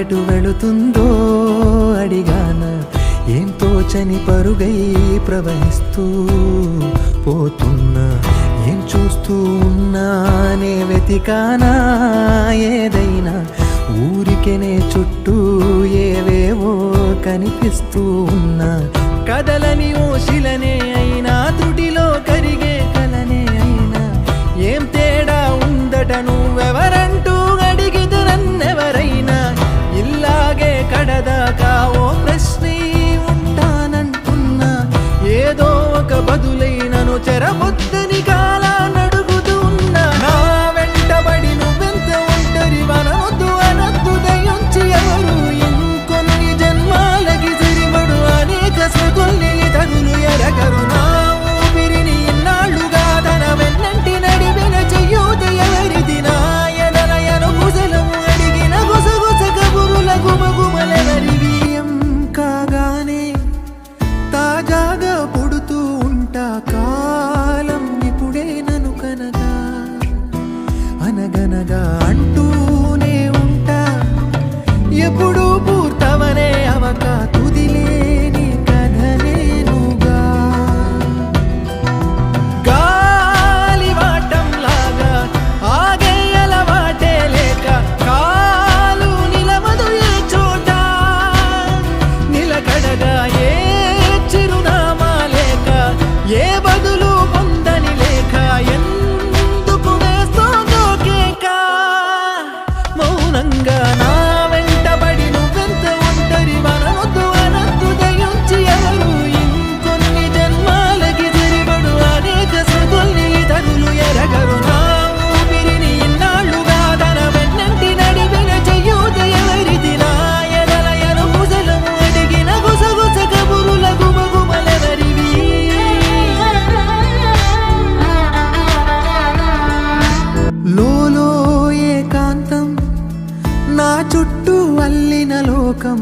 ఎటు వెళుతుందో అడిగాన, ఏం తోచని పరుగై ప్రవహిస్తూ పోతున్నా. ఏం చూస్తూ ఉన్నానే వెతికానా ఏదైనా, ఊరికెనే చుట్టూ ఏవేవో కనిపిస్తూ ఉన్నా. కదలని ఓశిలనే అయినా, త్రుటిలో కరిగే కలనే అయినా, ఏం తేడా ఉందట నువ్వెవరంటూ అడిగితే నన్నెవరైనా. ఇల్లాగే కడదాకా ఓ ప్రశ్నే ఉంటానంటున్నా, ఏదో ఒక బదులైనను చెరబొద్దని కాలానడుగుతూ ఉన్నా. నా వెంటబడి నువ్వెంత ఒంటరి వనవద్దు అనద్దు దయించి ఎవరు, ఇంకొన్ని జన్మాలకి సరిపడు అనేక స్మృతుల్ని తగులు ఎరగరు. నా ఊపిరిని ఇన్నాళ్ళుగా తన వెన్నంటి నడిపిన చెయ్యూత ఎవరిది, నా ఎదలయను కుశలము అడిగిన గుసగుస కబురుల గుమగుమలెవరివి. కాగానే తాజాగా పుడుతూ ఉంటా, కాలం ఇప్పుడే నను కనగా అనగనగా అంటూనే ఉంటా. ఎప్పుడూ పూర్తవనే అవక తుదిలేని కథనేనుగా. గాలివాటంలాగా ఆగే అలవాటే లేక, కాలు నిలవదు ఏ చోట, నిలకడగా ఏ చిరునామా లేక, ఏ బదులు పొందని లేక, ఎందుకు వేస్తోందో కేక. మౌనంగా నా వెంటబడి నువ్వెంత ఒంటరి వనవద్దు అనద్దు దయించి ఎవరు, ఇంకొన్ని జన్మాలకి సరిపడు అనేక స్మృతుల్ని తగులు ఎరగరు. నా ఊపిరిని ఇన్నాళ్ళుగా తన వెన్నంటి నడిపిన చెయ్యూత ఎవరిది, నా ఎదలయను కుశలము అడిగిన గుసగుస కబురుల గుమగుమలెవరివి. లోలో ఏకాంతం, నా చుట్టూ అల్లిన లోకం,